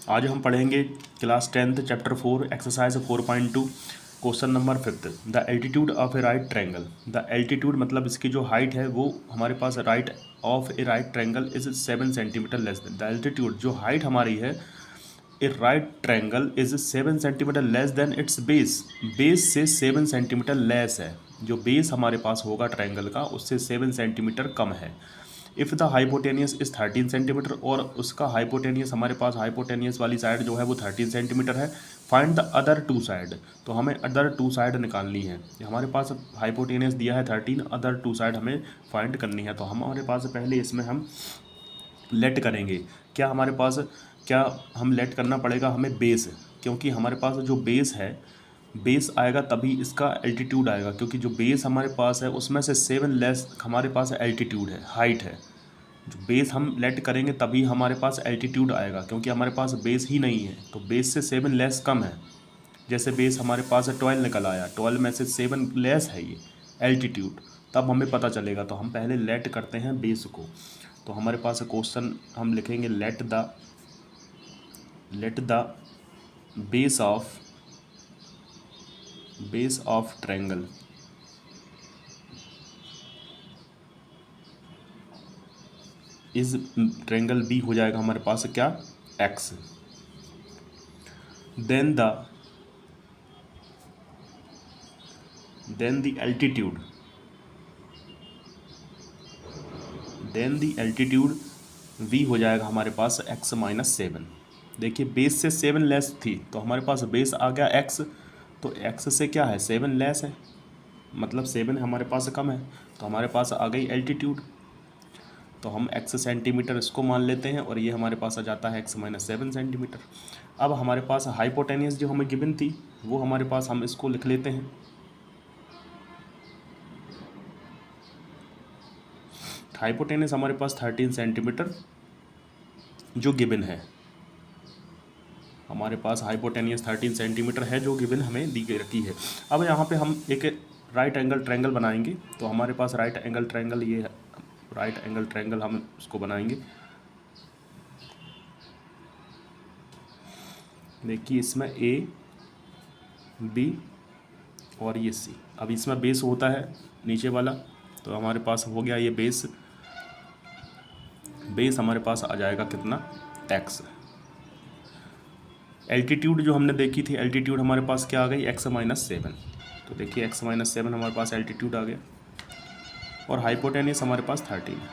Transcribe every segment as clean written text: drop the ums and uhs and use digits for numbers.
आज हम पढ़ेंगे class 10th chapter 4 exercise 4.2 question number 5th। The altitude of a right triangle. The altitude मतलब इसकी जो हाइट है वो हमारे पास right of a right triangle is 7 centimetre less than. The altitude जो हाइट हमारी है a right triangle is 7 centimetre less than its base. Base से 7 सेंटीमीटर लेस है, जो बेस हमारे पास होगा ट्रायंगल का उससे 7 सेंटीमीटर कम है। If the hypotenuse is 13 centimetre, और उसका हाइपोटेनियस हमारे पास हाइपोटेनियस वाली साइड जो है वो 13 सेंटीमीटर है। Find the other two side, तो हमें अदर टू साइड निकालनी है। हमारे पास हाइपोटेनियस दिया है 13, अदर टू साइड हमें फाइंड करनी है। तो हमारे पास पहले इसमें हम लेट करेंगे। क्या हमारे पास क्या हम लेट करना पड़ेगा हमें बेस, क्योंकि हमारे पास जो बेस है, बेस आएगा तभी इसका एल्टीट्यूड आएगा, क्योंकि जो बेस हमारे पास है उसमें से 7 लेस हमारे पास एल्टीट्यूड है, हाइट है। जो बेस हम लेट करेंगे तभी हमारे पास एल्टीट्यूड आएगा, क्योंकि हमारे पास बेस ही नहीं है, तो बेस से 7 लेस कम है। जैसे बेस हमारे पास 12 निकल आया, 12 में से 7 लेस है ये एल्टीट्यूड, तब हमें पता चलेगा। तो हम पहले लेट करते हैं बेस को। तो हमारे पास क्वेश्चन हम लिखेंगे let the base of triangle is triangle B हो जाएगा हमारे पास क्या, X. Then the altitude V हो जाएगा हमारे पास x माइनस 7। देखिए बेस से 7 लेस थी, तो हमारे पास बेस आ गया x, तो x से क्या है 7 लेस है, मतलब 7 हमारे पास कम है, तो हमारे पास आ गई एल्टीट्यूड। तो हम x सेंटीमीटर इसको मान लेते हैं, और ये हमारे पास आ जाता है x माइनस 7 सेंटीमीटर। अब हमारे पास हाइपोटेनियस जो हमें गिवन थी वो हमारे पास, हम इसको लिख लेते हैं। हाइपोटेनियस हमारे पास 13 सेंटीमीटर जो गिवन है, हमारे पास हाइपोटेनियस 13 सेंटीमीटर है जो गिवन हमें दी रखी है। अब यहाँ पे हम एक राइट एंगल ट्रायंगल बनाएंगे। तो हमारे पास राइट एंगल ट्रायंगल ये है, राइट एंगल ट्रायंगल हम उसको बनाएंगे। देखिए इसमें ए बी और ये सी। अब इसमें बेस होता है नीचे वाला, तो हमारे पास हो गया ये बेस हमारे पास आ जाएगा कितना, एक्स। एल्टीट्यूड जो हमने देखी थी, एल्टीट्यूड हमारे पास क्या आ गई, x माइनस 7। तो देखिए x माइनस 7 हमारे पास एल्टीट्यूड आ गया, और हाइपोटेनियस हमारे पास 13 है।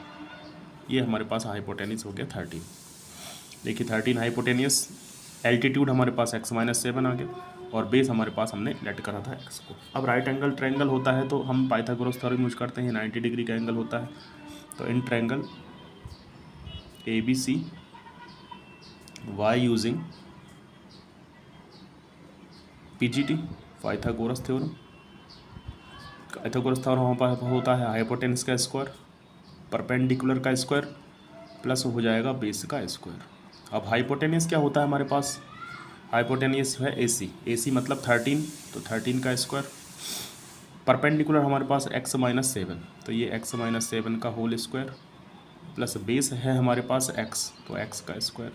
ये हमारे पास हाइपोटेनियस हो गया 13। देखिए 13 हाइपोटेनियस, एल्टीट्यूड हमारे पास x माइनस 7 आ गया, और बेस हमारे पास हमने लेट करा था x को। अब राइट एंगल ट्रायंगल होता है तो हम पाइथागोरस थ्योरम यूज करते हैं, 90 डिग्री का एंगल होता है। तो in triangle ABC y using PGT Pythagoras theorem. Pythagoras theorem हमारे पास होता है हाइपोटेनस का स्क्वायर, परपेंडिकुलर का स्क्वायर, प्लस हो जाएगा बेस का स्क्वायर। अब हाइपोटेनियस क्या होता है हमारे पास, हाइपोटेनियस है AC मतलब 13, तो 13 का स्क्वायर। परपेंडिकुलर हमारे पास x माइनस 7, तो ये x माइनस 7 का होल स्क्वायर, प्लस बेस है हमारे पास x, तो x का स्क्वायर।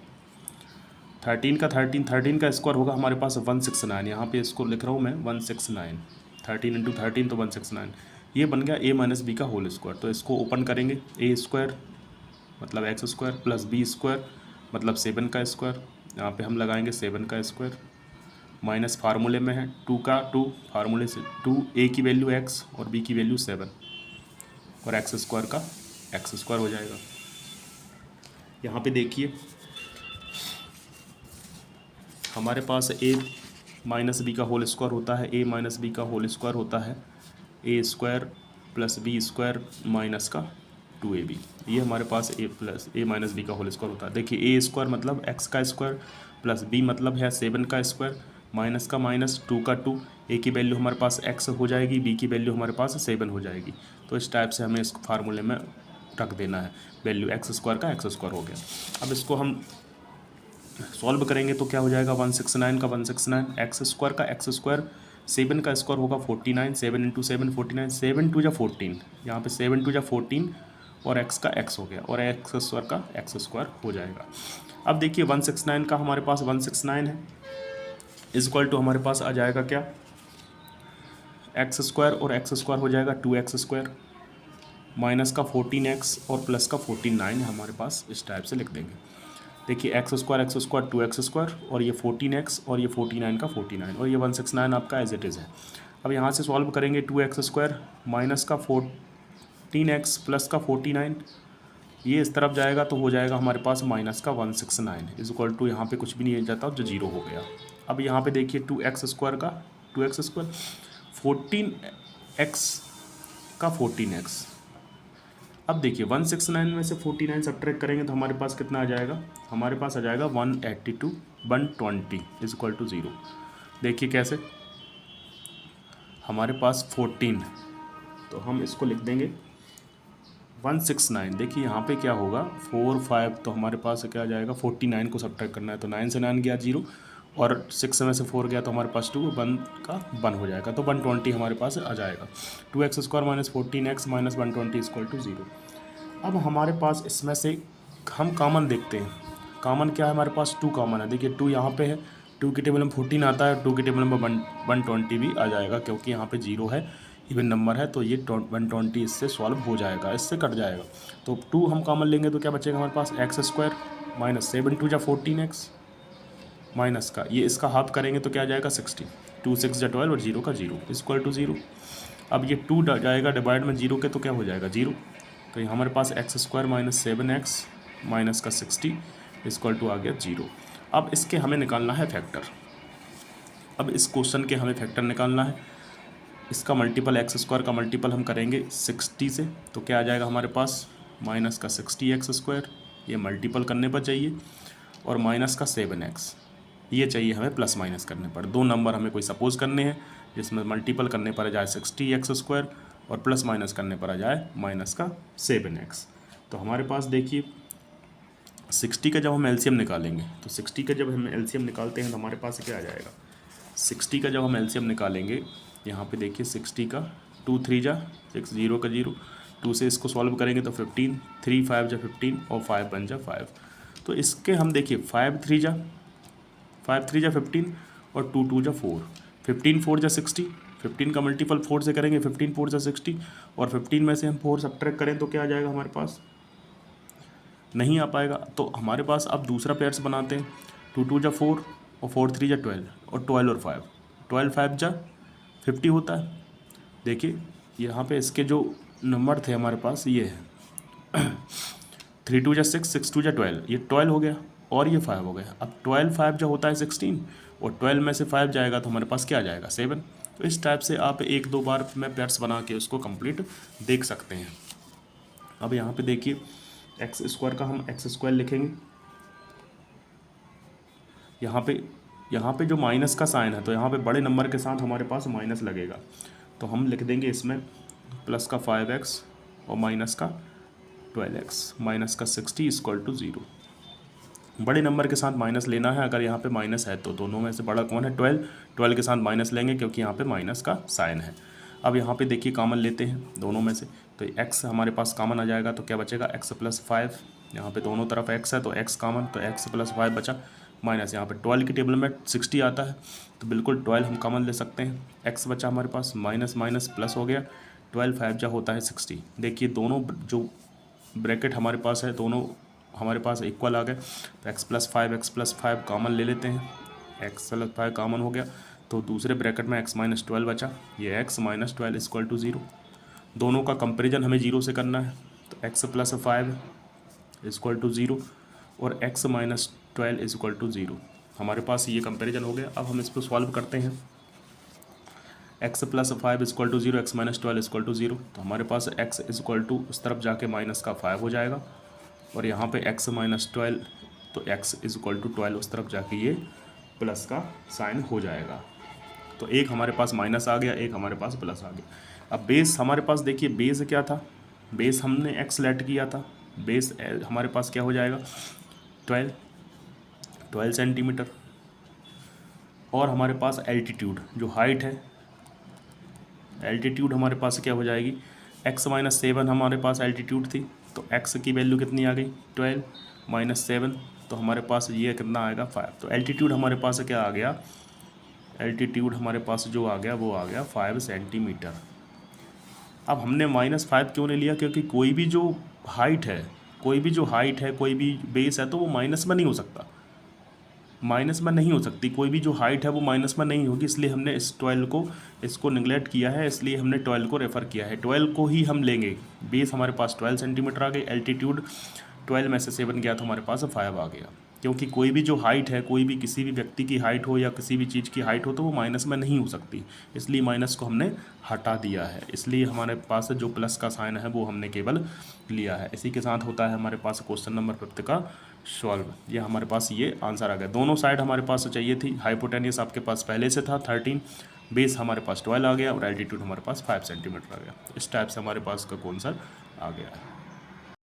13 का स्क्वायर होगा हमारे पास 169, यहाँ पे इसको लिख रहा हूँ मैं 169, 13 इंटू 13 तो 169। ये बन गया a माइनस बी का होल स्क्वायर। तो इसको ओपन करेंगे, a स्क्वायर मतलब X square plus B square मतलब 7 का स्क्वायर, यहाँ पे हम लगाएंगे 7 का स्क्वायर, माइनस फार्मूले में है 2 का 2, फार्मूले से 2, a की वैल्यू x और b की वैल्यू 7, और एक्स स्क्वायर का एक्स स्क्वायर हो जाएगा। यहाँ पे देखिए हमारे पास a माइनस बी का होल स्क्वायर होता है, a माइनस बी का होल स्क्वायर होता है a square plus B square minus का 2ab। ये हमारे पास a माइनस बी का होल स्क्वायर होता है। देखिए a स्क्वायर मतलब x का स्क्वायर, प्लस b मतलब है 7 का स्क्वायर, माइनस का माइनस 2 का 2, a की वैल्यू हमारे पास x हो जाएगी, b की वैल्यू हमारे पास 7 हो जाएगी। तो इस टाइप से हमें इस फार्मूले में रख देना है, वैल्यू एक्स स्क्वायर का एक्स स्क्वायर हो गया। अब इसको हम सॉल्व करेंगे तो क्या हो जाएगा, 169 का 169, एक्स स्क्वायर का एक्स स्क्वायर, 7 का स्क्वायर होगा 49, 7 इंटू 7 49, 7 टू जा 14, यहाँ पे 7 टू जा 14, और एक्स का एक्स हो गया, और एक्स स्क्वायर का एक्स स्क्वायर हो जाएगा। अब देखिए 169 का हमारे पास 169 है इज इक्वल टू हमारे पास आ जाएगा क्या, एक्स स्क्वायर और एक्स स्क्वायर हो जाएगा 2x स्क्वायर माइनस का 14x और प्लस का 49 हमारे पास इस टाइप से लिख देंगे। देखिए एक्स स्क्वायर 2x स्क्वायर और ये 14x और ये 49 का 49 और ये 169 आपका एज इट इज़ है। अब यहाँ से सॉल्व करेंगे 2x स्क्वायर माइनस का 14x प्लस का 49 ये इस तरफ जाएगा तो हो जाएगा हमारे पास माइनस का 169 इज इक्वल टू यहाँ पे कुछ भी नहीं जाता जो जीरो हो गया। अब यहाँ पे देखिए 2x स्क्वायर का 2x स्क्वायर 14x का 14x। अब देखिए 169 में से 49 सब्ट्रैक्ट करेंगे तो हमारे पास कितना आ जाएगा, हमारे पास आ जाएगा 182 120 इज इक्वल टू 0। देखिए कैसे, हमारे पास 14 तो हम इसको लिख देंगे 169। देखिए यहाँ पे क्या होगा 4 5 तो हमारे पास क्या आ जाएगा 49 को सब्ट्रैक्ट करना है तो 9 से 9 गया 0 और 6 में से 4 गया तो हमारे पास 2 1 का 1 हो जाएगा तो 120 हमारे पास आ जाएगा। 2x square minus 14x minus 120 equal to 0। अब हमारे पास इसमें से हम कॉमन देखते हैं, कॉमन क्या है हमारे पास 2 कॉमन है। देखिए 2 यहाँ पे है, 2 की टेबल में 14 आता है, 2 की टेबल में 120 भी आ जाएगा क्योंकि यहाँ पे 0 है, इवन नंबर है तो ये 120 इससे सॉल्व हो जाएगा, इससे कट जाएगा। तो 2 हम कॉमन लेंगे तो क्या बचेगा हमारे पास एक्स स्क्वायर माइनस 7 2 जा 14x माइनस का ये इसका हाफ करेंगे तो क्या आ जाएगा 60, 2 6 जा 12 और 0 का 0 इक्वल टू 0। अब ये 2 जाएगा डिवाइड में 0 के तो क्या हो जाएगा 0, तो ये हमारे पास x square minus 7x minus का 60 इक्वल टू आ गया 0। अब इसके हमें निकालना है फैक्टर। अब इस क्वेश्चन के हमें फैक्टर निकालना है, इसका मल्टीपल एक्स स्क्वायर का मल्टीपल हम करेंगे 60 से तो क्या आ जाएगा हमारे पास माइनस का 60x स्क्वायर, ये मल्टीपल करने पर चाहिए, और माइनस का 7x ये चाहिए हमें प्लस माइनस करने पर। दो नंबर हमें कोई सपोज करने हैं जिसमें मल्टीपल करने पर आ जाए 60x स्क्वायर और प्लस माइनस करने पर आ जाए माइनस का 7x। तो हमारे पास देखिए 60 का जब हम एलसीएम निकालेंगे तो 60 का जब हम एलसीएम निकालते हैं तो हमारे पास क्या आ जाएगा, 60 का जब हम एलसीएम निकालेंगे यहाँ पे देखिए 60 का 2 3 जा 6 0 का 0, 2 से इसको सॉल्व करेंगे तो 15 3 5 जा 15 और 5 1 जा 5। तो इसके हम देखिए 5 3 जा 15 और 2 2 जा 4, 15 4 जा 60, 15 का मल्टीपल 4 से करेंगे 15 4 जा 60 और 15 में से हम 4 सब्ट्रैक्ट करें तो क्या आ जाएगा हमारे पास, नहीं आ पाएगा। तो हमारे पास अब दूसरा पेयर्स बनाते हैं, 2 2 जा 4 और 4 3 जा 12 और 12 और 5, 12 5 जा 50 होता है। देखिए यहाँ पे इसके जो नंबर थे हमारे पास ये है 3 2 जा 6 6 2 जा 12, ये 12 हो गया और ये 5 हो गया। अब 12 5 जो होता है 16 और 12 में से 5 जाएगा तो हमारे पास क्या आ जाएगा 7। तो इस टाइप से आप एक दो बार में पेयर्स बना के उसको कंप्लीट देख सकते हैं। अब यहाँ पे देखिए एक्स स्क्वायर का हम एक्स स्क्वायर लिखेंगे, यहाँ पे जो माइनस का साइन है तो यहाँ पे बड़े नंबर के साथ हमारे पास माइनस लगेगा तो हम लिख देंगे इसमें प्लस का 5x और माइनस का 12x माइनस का 60 इक्वल टू 0। बड़े नंबर के साथ माइनस लेना है, अगर यहाँ पे माइनस है तो दोनों में से बड़ा कौन है 12, 12 के साथ माइनस लेंगे क्योंकि यहाँ पे माइनस का साइन है। अब यहाँ पे देखिए कॉमन लेते हैं दोनों में से तो x हमारे पास कॉमन आ जाएगा तो क्या बचेगा x प्लस 5, यहाँ पे दोनों तरफ x है तो x कॉमन तो x प्लस 5 बचा, माइनस यहाँ पे 12 की टेबल में 60 आता है तो बिल्कुल 12 हम कॉमन ले सकते हैं। x बचा हमारे पास माइनस माइनस प्लस हो गया, 12 5 जा होता है 60। देखिए दोनों जो ब्रैकेट हमारे पास है दोनों हमारे पास इक्वल आ गए तो x प्लस 5 कॉमन ले लेते हैं, x प्लस 5 कॉमन हो गया तो दूसरे ब्रैकेट में x माइनस 12 बचा, ये x माइनस 12 इक्वल टू 0। दोनों का कंपेरिजन हमें 0 से करना है तो x प्लस 5 इक्वल टू 0 और x माइनस 12 इक्वल टू 0। हमारे पास ये कंपेरिजन हो गया। अब हम इसको सॉल्व करते हैं, x plus 5 equal to 0 x minus 12 equal to 0 तो हमारे पास x इक्वल टू उस तरफ जाके माइनस का 5 हो जाएगा और यहाँ पे x माइनस 12 तो x इक्वल टू 12 उस तरफ जाके ये प्लस का साइन हो जाएगा। तो एक हमारे पास माइनस आ गया, एक हमारे पास प्लस आ गया। अब बेस हमारे पास देखिए बेस क्या था, बेस हमने x लेट किया था, बेस हमारे पास क्या हो जाएगा 12 सेंटीमीटर और हमारे पास एल्टीट्यूड जो हाइट है एल्टीट्यूड हमारे पास क्या हो जाएगी x माइनस 7 हमारे पास एल्टीट्यूड थी तो x की वैल्यू कितनी आ गई 12 माइनस 7 तो हमारे पास ये कितना आएगा 5। तो एल्टीट्यूड हमारे पास क्या आ गया, एल्टीट्यूड हमारे पास जो आ गया वो आ गया 5 सेंटीमीटर। अब हमने -5 क्यों नहीं लिया, क्योंकि कोई भी जो हाइट है कोई भी बेस है तो वो माइनस में नहीं हो सकता, माइनस में नहीं हो सकती, कोई भी जो हाइट है वो माइनस में नहीं होगी, इसलिए हमने इस 12 को इसको निगलेक्ट किया है, इसलिए हमने 12 को रेफ़र किया है। 12 को ही हम लेंगे। बेस हमारे पास 12 सेंटीमीटर आ गई, एल्टीट्यूड 12 में से 7 गया तो हमारे पास 5 आ गया, क्योंकि कोई भी जो हाइट है, कोई भी किसी भी व्यक्ति की हाइट हो या किसी भी चीज़ की हाइट हो तो वो माइनस में नहीं हो सकती, इसलिए माइनस को हमने हटा दिया है, इसलिए हमारे पास जो प्लस का साइन है वो हमने केवल लिया है। इसी के साथ होता है हमारे पास क्वेश्चन नंबर 5 का सॉल्व। ये हमारे पास ये आंसर आ गया। दोनों साइड हमारे पास चाहिए थी, हाइपोटेनियस आपके पास पहले से था 13, बेस हमारे पास 12 आ गया और एल्टीट्यूड हमारे पास 5 सेंटीमीटर आ गया। इस टाइप से हमारे पास का आंसर आ गया है।